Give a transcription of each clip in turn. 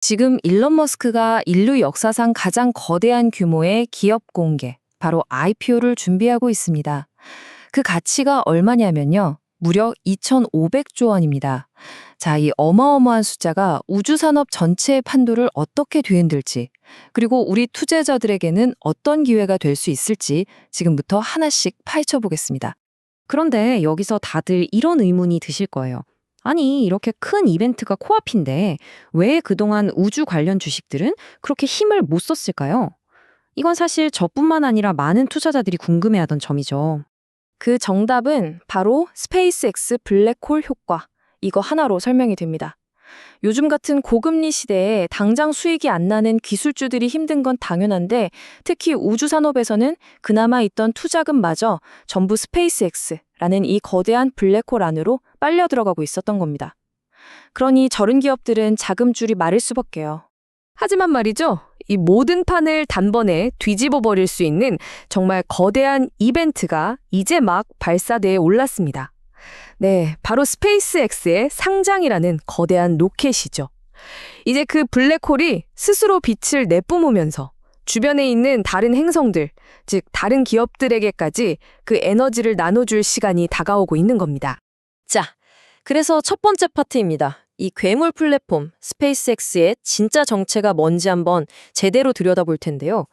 지금 일론 머스크가 인류 역사상 가장 거대한 규모의 기업 공개, 바로 IPO를 준비하고 있습니다. 그 가치가 얼마냐면요. 무려 2,500조 원입니다. 자, 이 어마어마한 숫자가 우주산업 전체의 판도를 어떻게 뒤흔들지, 그리고 우리 투자자들에게는 어떤 기회가 될 수 있을지 지금부터 하나씩 파헤쳐 보겠습니다. 그런데 여기서 다들 이런 의문이 드실 거예요. 아니, 이렇게 큰 이벤트가 코앞인데 왜 그동안 우주 관련 주식들은 그렇게 힘을 못 썼을까요? 이건 사실 저뿐만 아니라 많은 투자자들이 궁금해하던 점이죠. 그 정답은 바로 스페이스X 블랙홀 효과. 이거 하나로 설명이 됩니다. 요즘 같은 고금리 시대에 당장 수익이 안 나는 기술주들이 힘든 건 당연한데 특히 우주 산업에서는 그나마 있던 투자금마저 전부 스페이스X라는 이 거대한 블랙홀 안으로 빨려 들어가고 있었던 겁니다. 그러니 저른 기업들은 자금줄이 마를 수밖에요. 하지만 말이죠. 이 모든 판을 단번에 뒤집어 버릴 수 있는 정말 거대한 이벤트가 이제 막 발사대에 올랐습니다. 네, 바로 스페이스X의 상장이라는 거대한 로켓이죠. 이제 그 블랙홀이 스스로 빛을 내뿜으면서 주변에 있는 다른 행성들, 즉 다른 기업들에게까지 그 에너지를 나눠줄 시간이 다가오고 있는 겁니다. 자, 그래서 첫 번째 파트입니다. 이 괴물 플랫폼 스페이스X의 진짜 정체가 뭔지 한번 제대로 들여다볼 텐데요.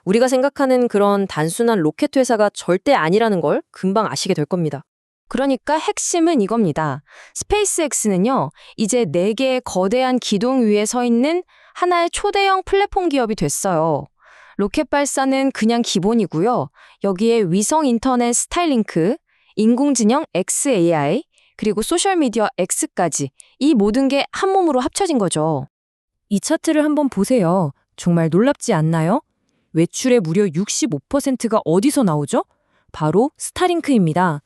우리가 생각하는 그런 단순한 로켓 회사가 절대 아니라는 걸 금방 아시게 될 겁니다. 그러니까 핵심은 이겁니다. 스페이스X는요, 이제 4개의 거대한 기둥 위에 서 있는 하나의 초대형 플랫폼 기업이 됐어요. 로켓 발사는 그냥 기본이고요. 여기에 위성 인터넷 스타일링크, 인공지능 XAI, 그리고 소셜미디어 X까지 이 모든 게 한 몸으로 합쳐진 거죠. 이 차트를 한번 보세요. 정말 놀랍지 않나요? 외출의 무려 65%가 어디서 나오죠? 바로 스타링크입니다.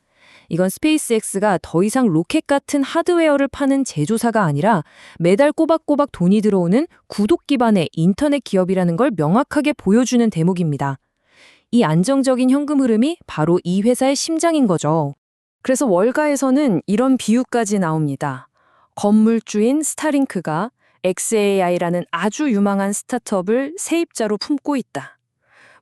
이건 스페이스X가 더 이상 로켓 같은 하드웨어를 파는 제조사가 아니라 매달 꼬박꼬박 돈이 들어오는 구독 기반의 인터넷 기업이라는 걸 명확하게 보여주는 대목입니다. 이 안정적인 현금 흐름이 바로 이 회사의 심장인 거죠. 그래서 월가에서는 이런 비유까지 나옵니다. 건물주인 스타링크가 XAI라는 아주 유망한 스타트업을 세입자로 품고 있다.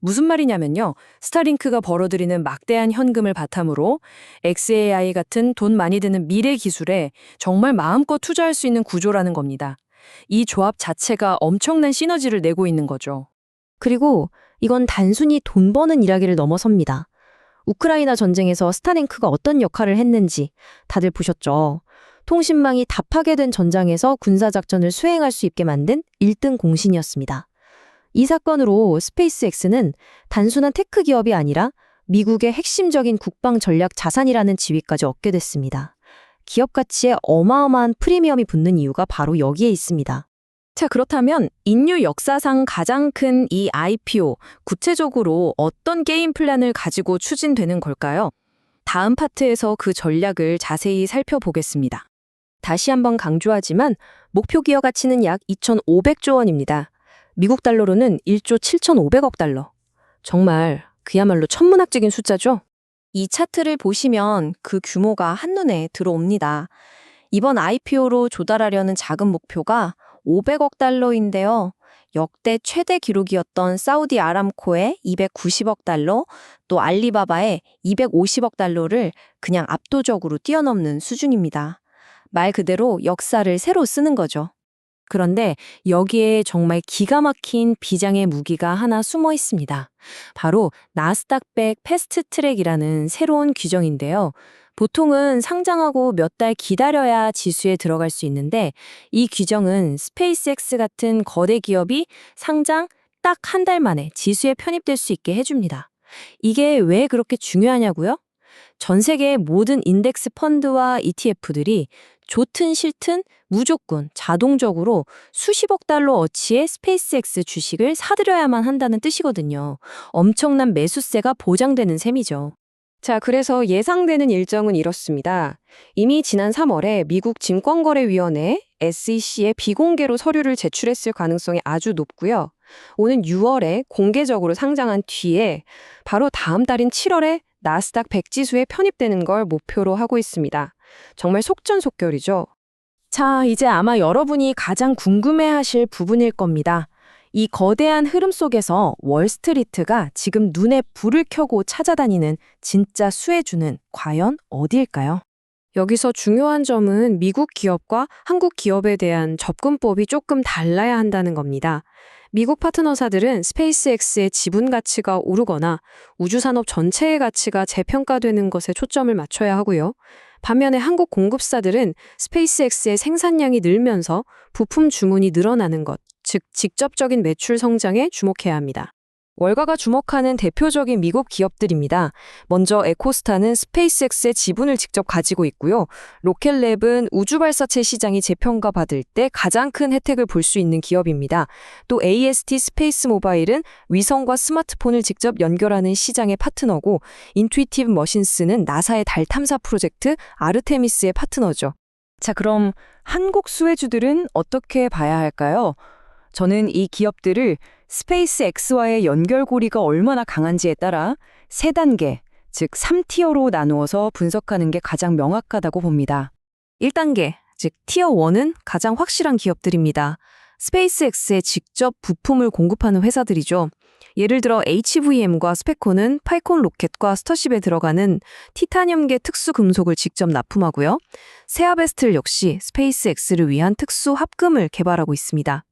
무슨 말이냐면요. 스타링크가 벌어들이는 막대한 현금을 바탕으로 XAI 같은 돈 많이 드는 미래 기술에 정말 마음껏 투자할 수 있는 구조라는 겁니다. 이 조합 자체가 엄청난 시너지를 내고 있는 거죠. 그리고 이건 단순히 돈 버는 이야기를 넘어섭니다. 우크라이나 전쟁에서 스타링크가 어떤 역할을 했는지 다들 보셨죠? 통신망이 다 파괴된 전장에서 군사작전을 수행할 수 있게 만든 1등 공신이었습니다. 이 사건으로 스페이스X는 단순한 테크 기업이 아니라 미국의 핵심적인 국방 전략 자산이라는 지위까지 얻게 됐습니다. 기업 가치에 어마어마한 프리미엄이 붙는 이유가 바로 여기에 있습니다. 자, 그렇다면 인류 역사상 가장 큰 이 IPO, 구체적으로 어떤 게임 플랜을 가지고 추진되는 걸까요? 다음 파트에서 그 전략을 자세히 살펴보겠습니다. 다시 한번 강조하지만 목표 기업 가치는 약 2,500조 원입니다. 미국 달러로는 1조 7,500억 달러. 정말 그야말로 천문학적인 숫자죠? 이 차트를 보시면 그 규모가 한눈에 들어옵니다. 이번 IPO로 조달하려는 자금 목표가 500억 달러인데요. 역대 최대 기록이었던 사우디 아람코의 290억 달러, 또 알리바바의 250억 달러를 그냥 압도적으로 뛰어넘는 수준입니다. 말 그대로 역사를 새로 쓰는 거죠. 그런데 여기에 정말 기가 막힌 비장의 무기가 하나 숨어 있습니다. 바로 나스닥백 패스트트랙이라는 새로운 규정인데요. 보통은 상장하고 몇 달 기다려야 지수에 들어갈 수 있는데 이 규정은 스페이스X 같은 거대 기업이 상장 딱 한 달 만에 지수에 편입될 수 있게 해줍니다. 이게 왜 그렇게 중요하냐고요? 전 세계의 모든 인덱스 펀드와 ETF들이 좋든 싫든 무조건 자동적으로 수십억 달러 어치의 스페이스X 주식을 사들여야만 한다는 뜻이거든요. 엄청난 매수세가 보장되는 셈이죠. 자, 그래서 예상되는 일정은 이렇습니다. 이미 지난 3월에 미국 증권거래위원회 SEC에 비공개로 서류를 제출했을 가능성이 아주 높고요. 오는 6월에 공개적으로 상장한 뒤에 바로 다음 달인 7월에 나스닥 100 지수에 편입되는 걸 목표로 하고 있습니다. 정말 속전속결이죠. 자, 이제 아마 여러분이 가장 궁금해하실 부분일 겁니다. 이 거대한 흐름 속에서 월스트리트가 지금 눈에 불을 켜고 찾아다니는 진짜 수혜주는 과연 어디일까요? 여기서 중요한 점은 미국 기업과 한국 기업에 대한 접근법이 조금 달라야 한다는 겁니다. 미국 파트너사들은 스페이스X의 지분 가치가 오르거나 우주산업 전체의 가치가 재평가되는 것에 초점을 맞춰야 하고요. 반면에 한국 공급사들은 스페이스X의 생산량이 늘면서 부품 주문이 늘어나는 것, 즉 직접적인 매출 성장에 주목해야 합니다. 월가가 주목하는 대표적인 미국 기업들입니다. 먼저 에코스타는 스페이스X의 지분을 직접 가지고 있고요. 로켓랩은 우주발사체 시장이 재평가받을 때 가장 큰 혜택을 볼 수 있는 기업입니다. 또 AST 스페이스 모바일은 위성과 스마트폰을 직접 연결하는 시장의 파트너고, 인투이티브 머신스는 나사의 달 탐사 프로젝트 아르테미스의 파트너죠. 자, 그럼 한국 수혜주들은 어떻게 봐야 할까요? 저는 이 기업들을 스페이스X와의 연결고리가 얼마나 강한지에 따라 3단계, 즉 3티어로 나누어서 분석하는 게 가장 명확하다고 봅니다. 1단계, 즉 티어 1은 가장 확실한 기업들입니다. 스페이스X에 직접 부품을 공급하는 회사들이죠. 예를 들어 HVM과 스페코는 파이콘 로켓과 스타쉽에 들어가는 티타늄계 특수 금속을 직접 납품하고요. 세아베스틀 역시 스페이스X를 위한 특수 합금을 개발하고 있습니다.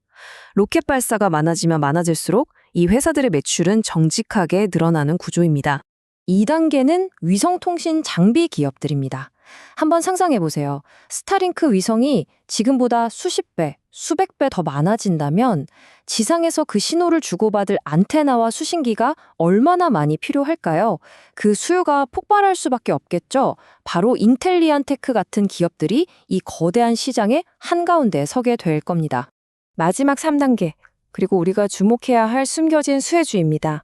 로켓 발사가 많아지면 많아질수록 이 회사들의 매출은 정직하게 늘어나는 구조입니다. 2단계는 위성통신 장비 기업들입니다. 한번 상상해 보세요. 스타링크 위성이 지금보다 수십 배, 수백 배 더 많아진다면 지상에서 그 신호를 주고받을 안테나와 수신기가 얼마나 많이 필요할까요? 그 수요가 폭발할 수밖에 없겠죠. 바로 인텔리안테크 같은 기업들이 이 거대한 시장의 한가운데에 서게 될 겁니다. 마지막 3단계, 그리고 우리가 주목해야 할 숨겨진 수혜주입니다.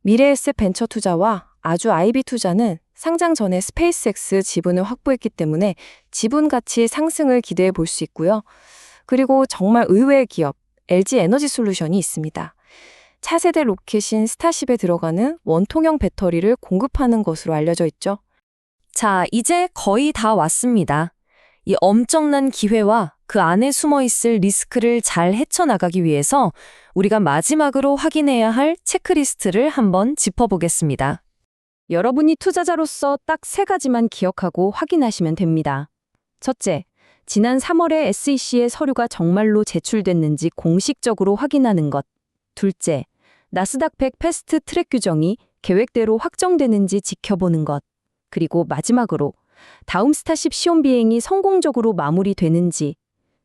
미래에셋 벤처 투자와 아주 IB 투자는 상장 전에 스페이스X 지분을 확보했기 때문에 지분 가치 상승을 기대해 볼 수 있고요. 그리고 정말 의외의 기업, LG 에너지 솔루션이 있습니다. 차세대 로켓인 스타쉽에 들어가는 원통형 배터리를 공급하는 것으로 알려져 있죠. 자, 이제 거의 다 왔습니다. 이 엄청난 기회와 그 안에 숨어 있을 리스크를 잘 헤쳐나가기 위해서 우리가 마지막으로 확인해야 할 체크리스트를 한번 짚어보겠습니다. 여러분이 투자자로서 딱 3가지만 기억하고 확인하시면 됩니다. 첫째, 지난 3월에 SEC의 서류가 정말로 제출됐는지 공식적으로 확인하는 것. 둘째, 나스닥 100 패스트 트랙 규정이 계획대로 확정되는지 지켜보는 것. 그리고 마지막으로 다음 스타쉽 시험 비행이 성공적으로 마무리되는지.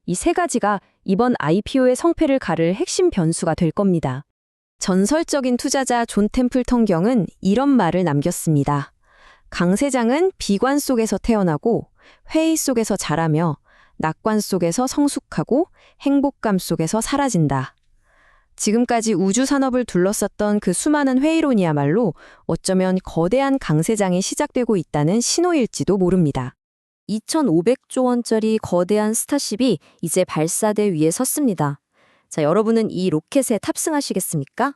이 3가지가 이번 IPO의 성패를 가를 핵심 변수가 될 겁니다. 전설적인 투자자 존 템플턴 경은 이런 말을 남겼습니다. 강세장은 비관 속에서 태어나고 회의 속에서 자라며 낙관 속에서 성숙하고 행복감 속에서 사라진다. 지금까지 우주 산업을 둘러쌌던 그 수많은 회의론이야말로 어쩌면 거대한 강세장이 시작되고 있다는 신호일지도 모릅니다. 2,500조 원짜리 거대한 스타쉽이 이제 발사대 위에 섰습니다. 자, 여러분은 이 로켓에 탑승하시겠습니까?